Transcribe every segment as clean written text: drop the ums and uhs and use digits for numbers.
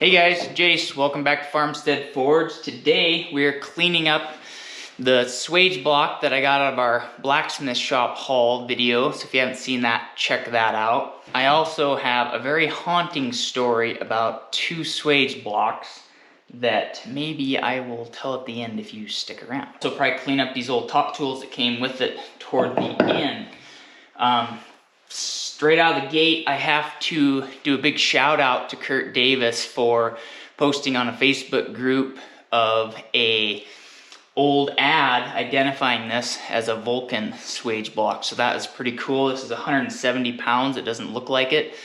Hey guys, Jayce, welcome back to Farmstead Forge. Today we are cleaning up the Swage block that I got out of our blacksmith shop haul video. So if you haven't seen that, check that out. I also have a very haunting story about two Swage blocks that maybe I will tell at the end if you stick around. So probably clean up these old top tools that came with it toward the end. Straight out of the gate, I have to do a big shout out to Kurt Davis for posting on a Facebook group of a old ad identifying this as a Vulcan Swage block. So that is pretty cool. This is 170 pounds. It doesn't look like it,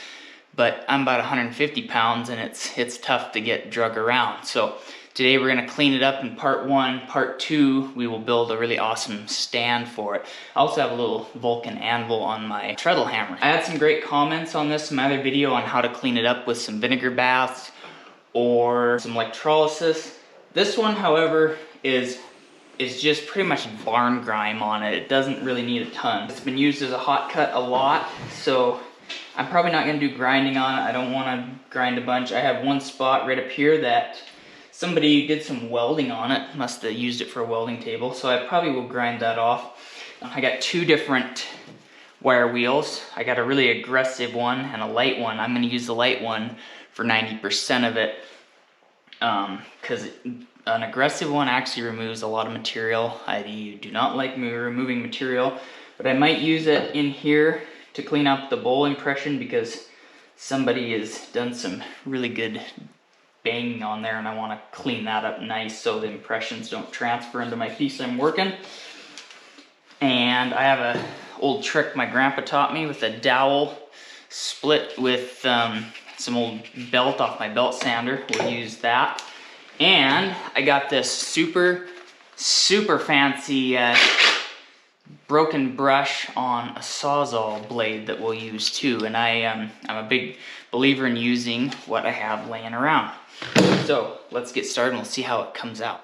but I'm about 150 pounds and it's tough to get drug around. So today we're gonna clean it up in part one. Part two, we will build a really awesome stand for it. I also have a little Vulcan anvil on my treadle hammer. I had some great comments on this in my other video on how to clean it up with some vinegar baths or some electrolysis. This one, however, is just pretty much barn grime on it. It doesn't really need a ton. It's been used as a hot cut a lot, so I'm probably not gonna do grinding on it. I don't wanna grind a bunch. I have one spot right up here that somebody did some welding on it, must have used it for a welding table, so I probably will grind that off. I got two different wire wheels. I got a really aggressive one and a light one. I'm gonna use the light one for 90% of it, because an aggressive one actually removes a lot of material. I do not like removing material, but I might use it in here to clean up the bowl impression because somebody has done some really good banging on there and I want to clean that up nice so the impressions don't transfer into my piece I'm working. And I have a old trick my grandpa taught me with a dowel split with some old belt off my belt sander. We'll use that. And I got this super fancy broken brush on a Sawzall blade that we'll use too. And I'm a big believer in using what I have laying around. So let's get started and we'll see how it comes out.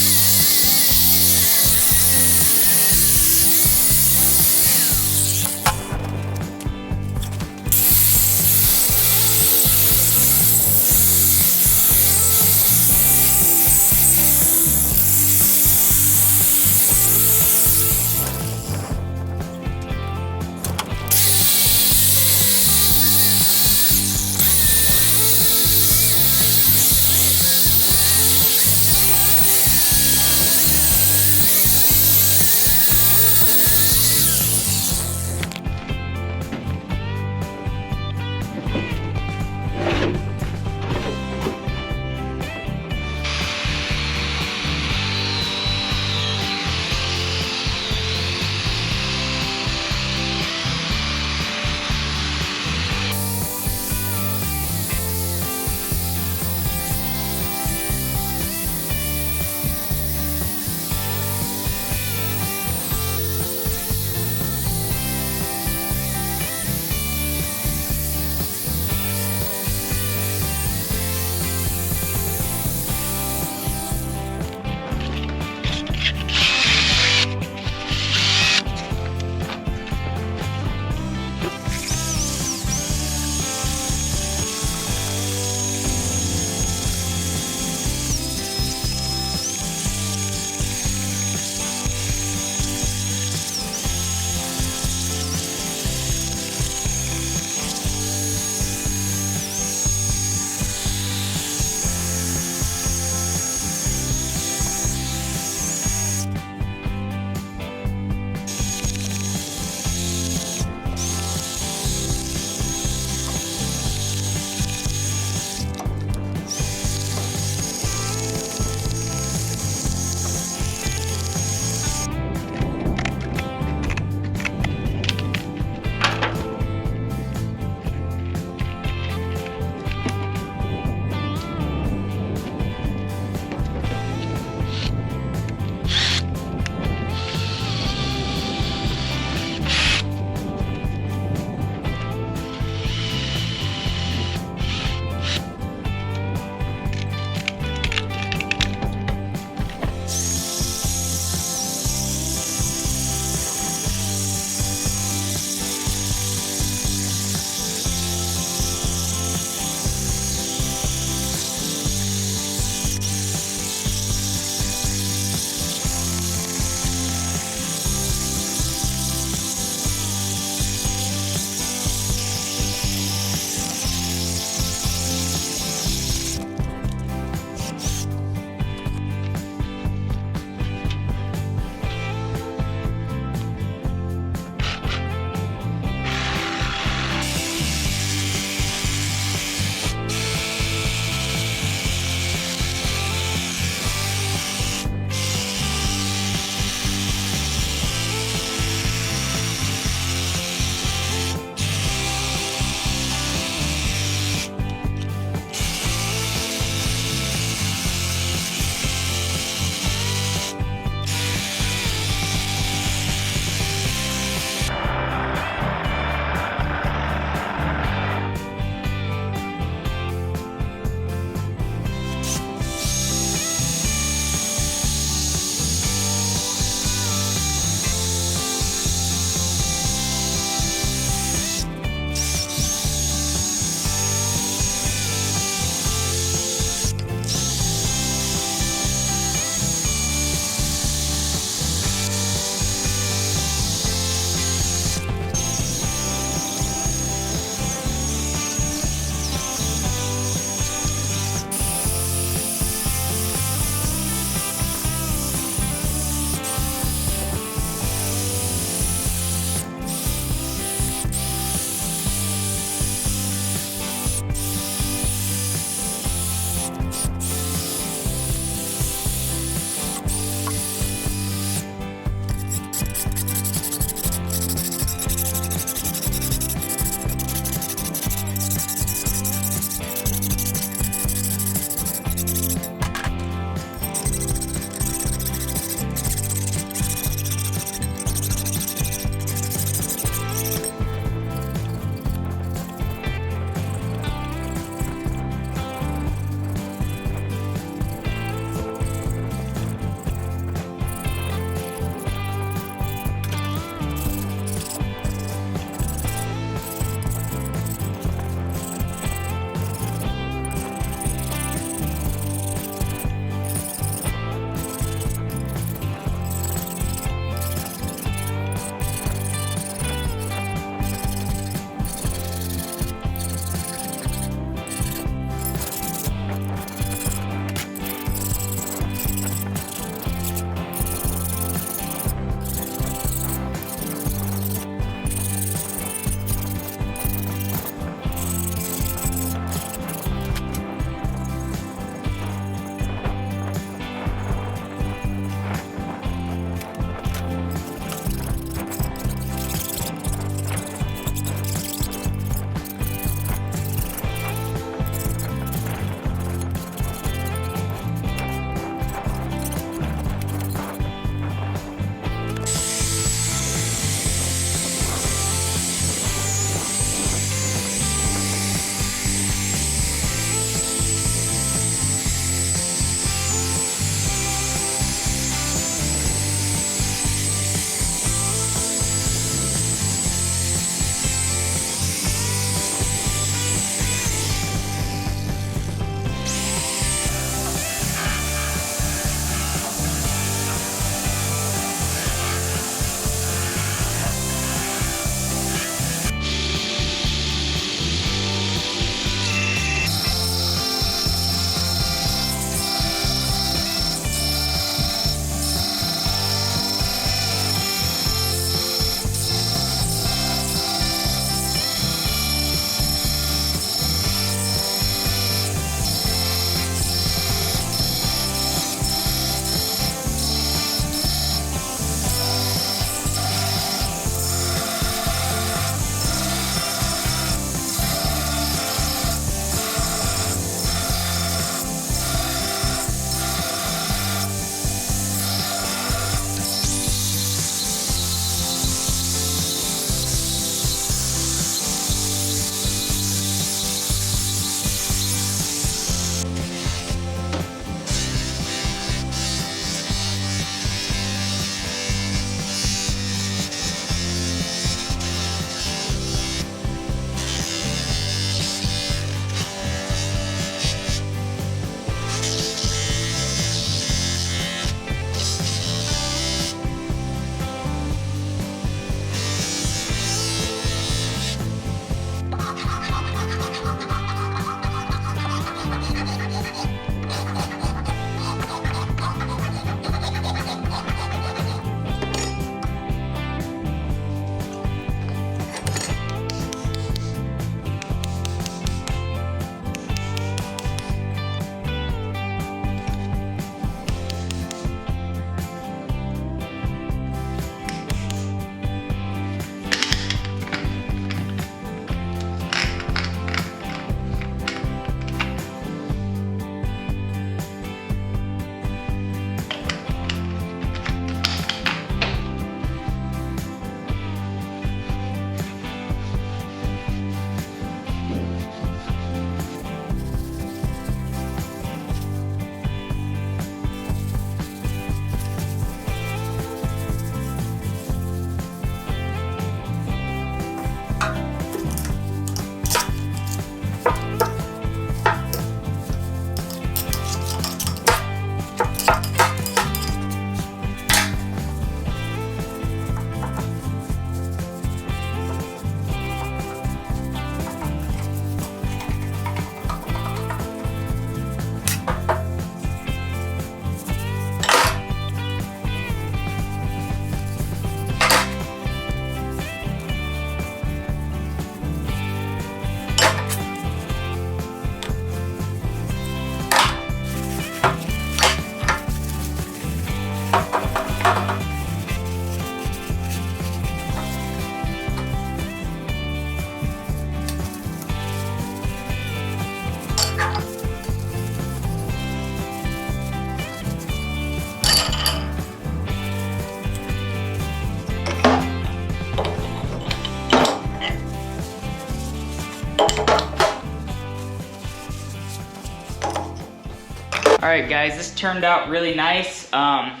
Alright guys, this turned out really nice. I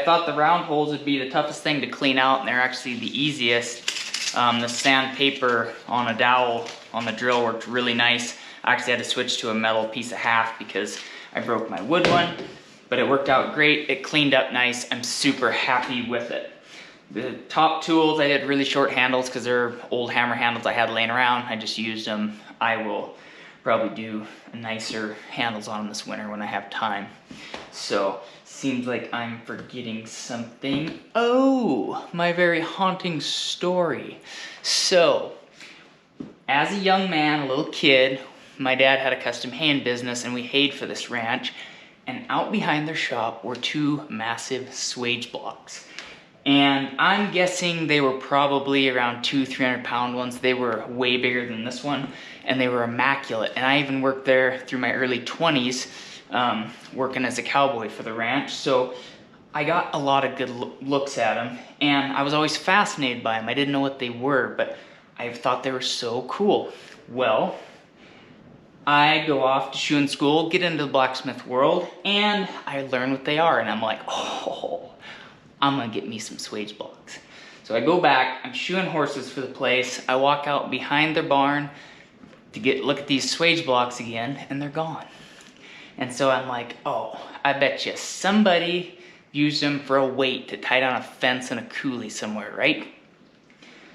thought the round holes would be the toughest thing to clean out, and they're actually the easiest. The sandpaper on a dowel on the drill worked really nice. I actually had to switch to a metal piece of half because I broke my wood one, but it worked out great. It cleaned up nice. I'm super happy with it. The top tools, I did really short handles because they're old hammer handles I had laying around. I just used them. I will probably do nicer handles on them this winter when I have time. So, seems like I'm forgetting something. Oh, my very haunting story. So, as a young man, a little kid, my dad had a custom haying business and we hayed for this ranch. And out behind their shop were two massive Swage blocks. And I'm guessing they were probably around 200-300 pound ones. They were way bigger than this one, and they were immaculate. And I even worked there through my early 20s, working as a cowboy for the ranch. So I got a lot of good looks at them, and I was always fascinated by them. I didn't know what they were, but I thought they were so cool. Well, I go off to shoeing school, get into the blacksmith world, and I learn what they are, and I'm like, oh, I'm gonna get me some Swage blocks. So I go back, I'm shoeing horses for the place, I walk out behind their barn to look at these Swage blocks again, and they're gone. And so I'm like, oh, I bet you somebody used them for a weight to tie down a fence and a coulee somewhere, right?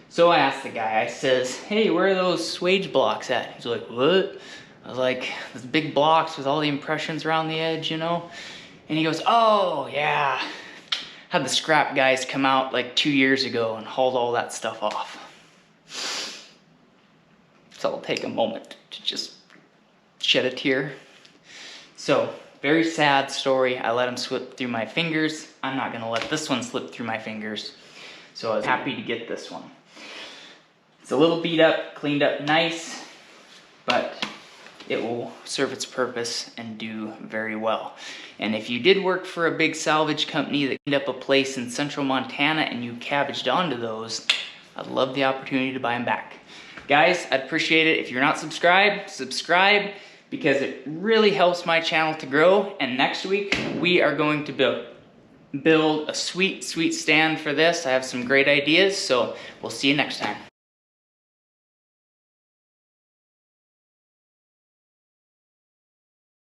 So I asked the guy, I says, hey, where are those Swage blocks at? He's like, what? I was like, those big blocks with all the impressions around the edge, you know? And he goes, oh, yeah. Had the scrap guys come out like 2 years ago and hauled all that stuff off. So I'll take a moment to just shed a tear. So, very sad story. I let them slip through my fingers. I'm not gonna let this one slip through my fingers. So I was happy to get this one. It's a little beat up, cleaned up nice, but it will serve its purpose and do very well. And if you did work for a big salvage company that cleaned up a place in central Montana and you cabbaged onto those, I'd love the opportunity to buy them back. Guys, I'd appreciate it if you're not subscribed, subscribe, because it really helps my channel to grow. And next week, we are going to build a sweet stand for this. I have some great ideas, so we'll see you next time.